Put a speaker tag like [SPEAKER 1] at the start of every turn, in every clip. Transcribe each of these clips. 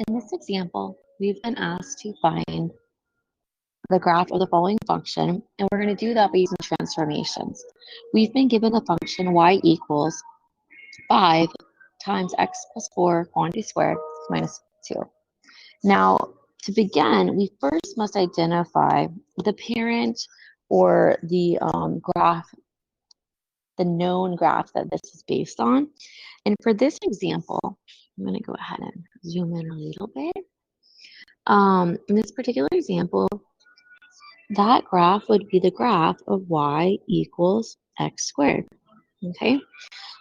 [SPEAKER 1] In this example, we've been asked to find the graph of the following function, and we're going to do that by using transformations. We've been given the function y equals 5 times x plus 4 quantity squared minus 2. Now, to begin, we first must identify the parent or the graph, the known graph that this is based on. And for this example, I'm going to go ahead and zoom in a little bit. In this particular example, that graph would be the graph of y equals x squared. Okay,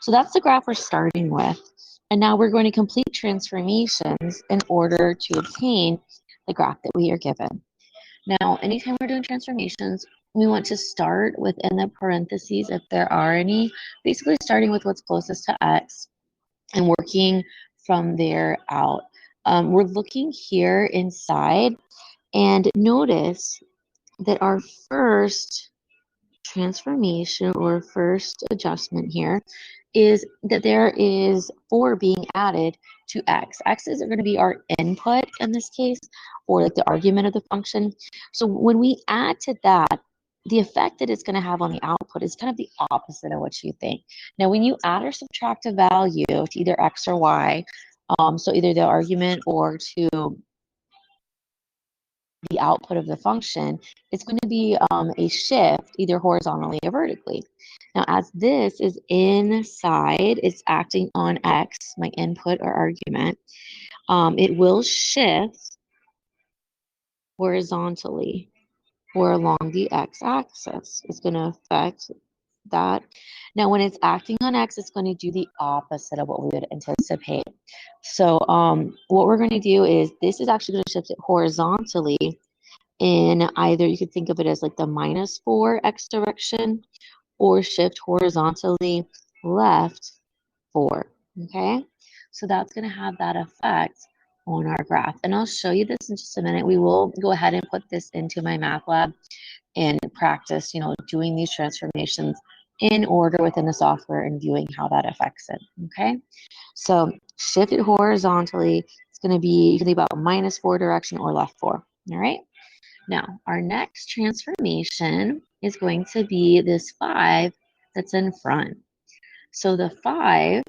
[SPEAKER 1] so that's the graph we're starting with. And now we're going to complete transformations in order to obtain the graph that we are given. Now, anytime we're doing transformations, we want to start within the parentheses if there are any, basically starting with what's closest to x and working from there out. We're looking here inside, and notice that our first transformation or first adjustment here is that there is 4 being added to x. X is going to be our input in this case, or like the argument of the function. So when we add to that, the effect that it's going to have on the output is kind of the opposite of what you think. Now, when you add or subtract a value to either x or y, so either the argument or to the output of the function, it's going to be a shift either horizontally or vertically. Now, as this is inside, it's acting on x, my input or argument, it will shift horizontally or along the x-axis. It's going to affect that. Now, when it's acting on x, it's going to do the opposite of what we would anticipate. So what we're going to do is this is actually going to shift it horizontally in either, you could think of it as like the -4 x direction, or shift horizontally left 4. Okay, so that's going to have that effect on our graph, and I'll show you this in just a minute. We will go ahead and put this into mymathlab and practice, doing these transformations in order within the software and viewing how that affects it. Okay, so shift it horizontally. It's going to be, you can think about -4 direction or left 4. All right. Now, our next transformation is going to be this 5 that's in front. So the 5,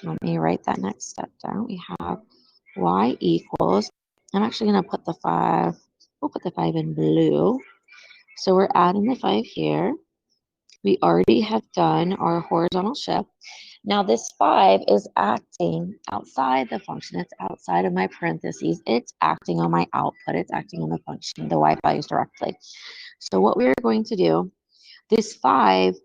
[SPEAKER 1] let me write that next step down. We have y equals, I'm actually going to put the 5, we'll put the 5 in blue. So we're adding the 5 here. We already have done our horizontal shift. Now this 5 is acting outside the function. It's outside of my parentheses. It's acting on my output. It's acting on the function, the y values directly. So what we're going to do, this 5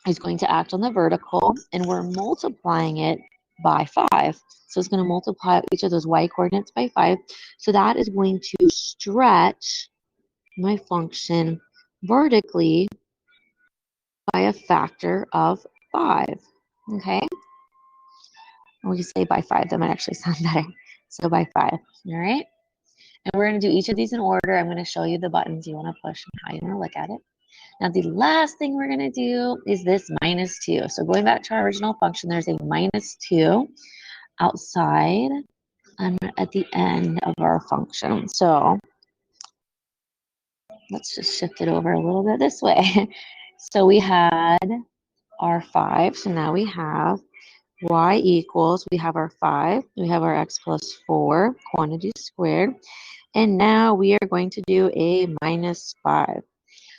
[SPEAKER 1] is going to act on the vertical, and we're multiplying it by 5. So it's going to multiply each of those y coordinates by 5. So that is going to stretch my function vertically by a factor of 5. Okay, and we can say by 5. That might actually sound better. So by 5. All right, and we're going to do each of these in order. I'm going to show you the buttons you want to push and how you want to look at it. Now the last thing we're going to do is this -2. So going back to our original function, there's a -2 outside and at the end of our function. So let's just shift it over a little bit this way. So we had our 5. So now we have y equals, we have our 5, we have our x plus 4, quantity squared, and now we are going to do a -5.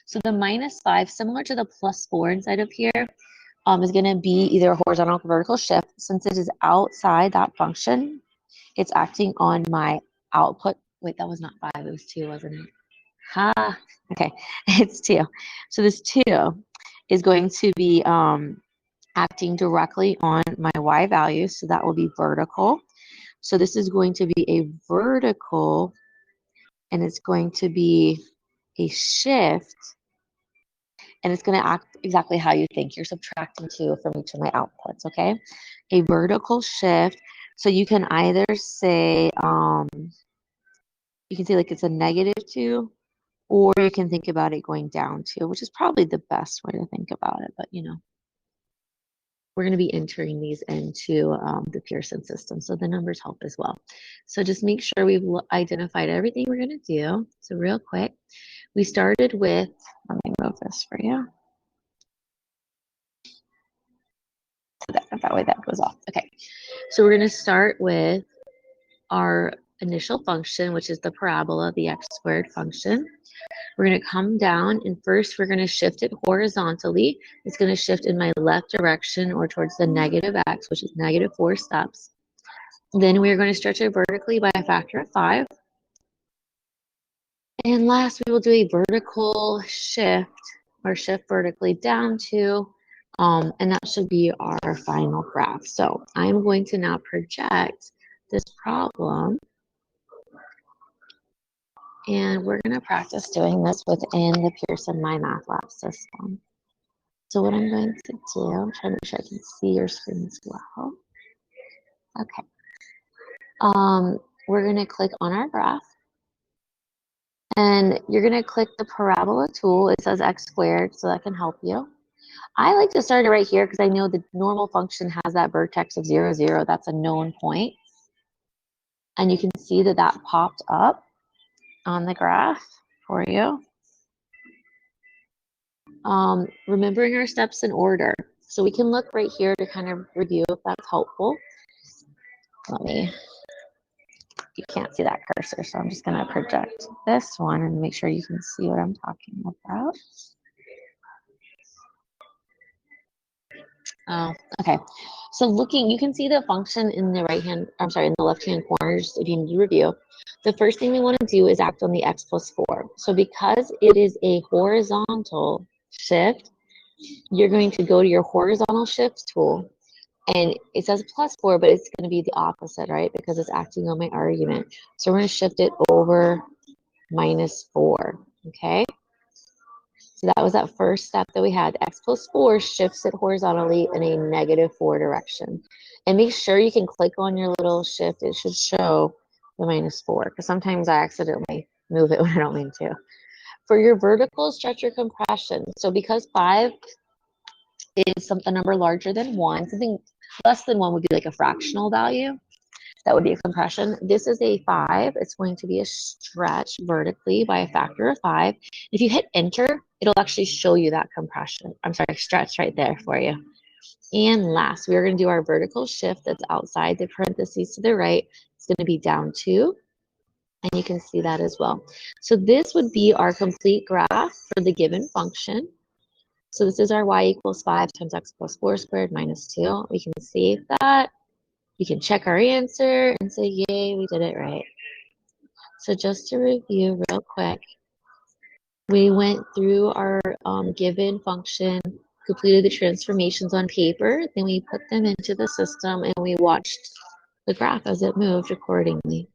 [SPEAKER 1] So the -5, similar to the +4 inside of here, is going to be either a horizontal or vertical shift. Since it is outside that function, it's acting on my output. Wait, that was not 5, it was 2, wasn't it? Ha, okay, it's 2. So this 2 is going to be acting directly on my y value, so that will be vertical. So this is going to be a vertical, and it's going to be a shift, and it's going to act exactly how you think. You're subtracting 2 from each of my outputs, okay? A vertical shift. So you can either say, you can say like it's a -2, or you can think about it going down 2, which is probably the best way to think about it, but we're going to be entering these into the Pearson system. So the numbers help as well. So just make sure we've identified everything we're going to do. So real quick, we started with, let me move this for you. That way that goes off. Okay, so we're going to start with our initial function, which is the parabola, the x squared function. We're going to come down, and first we're going to shift it horizontally. It's going to shift in my left direction or towards the negative x, which is -4 steps. Then we're going to stretch it vertically by a factor of 5. And last, we will do a vertical shift or shift vertically down to, and that should be our final graph. So I'm going to now project this problem, and we're going to practice doing this within the Pearson mymathlab system. So what I'm going to do, I'm trying to make sure I can see your screen as well. Okay. We're going to click on our graph. And you're going to click the parabola tool. It says x squared, so that can help you. I like to start it right here because I know the normal function has that vertex of 0, 0. That's a known point. And you can see that that popped up on the graph for you. Remembering our steps in order. So we can look right here to kind of review if that's helpful. You can't see that cursor, so I'm just going to project this one and make sure you can see what I'm talking about. Oh, okay. So looking, you can see the function in the in the left-hand corner, just if you need to review. The first thing we want to do is act on the x plus 4. So because it is a horizontal shift, you're going to go to your horizontal shift tool, and it says +4, but it's going to be the opposite, right? Because it's acting on my argument. So we're going to shift it over -4, okay? So that was that first step that we had. X plus 4 shifts it horizontally in a -4 direction. And make sure you can click on your little shift. It should show the -4, because sometimes I accidentally move it when I don't mean to. For your vertical stretch or compression, so because 5 is a number larger than 1, something less than 1 would be like a fractional value. That would be a compression. This is a 5. It's going to be a stretch vertically by a factor of 5. If you hit enter, it'll actually show you that compression. I'm sorry, stretch right there for you. And last, we're going to do our vertical shift that's outside the parentheses to the right. It's going to be down 2. And you can see that as well. So this would be our complete graph for the given function. So this is our y equals 5 times x plus 4 squared minus 2. We can save that. You can check our answer and say, yay, we did it right. So just to review real quick, we went through our given function, completed the transformations on paper, then we put them into the system and we watched the graph as it moved accordingly.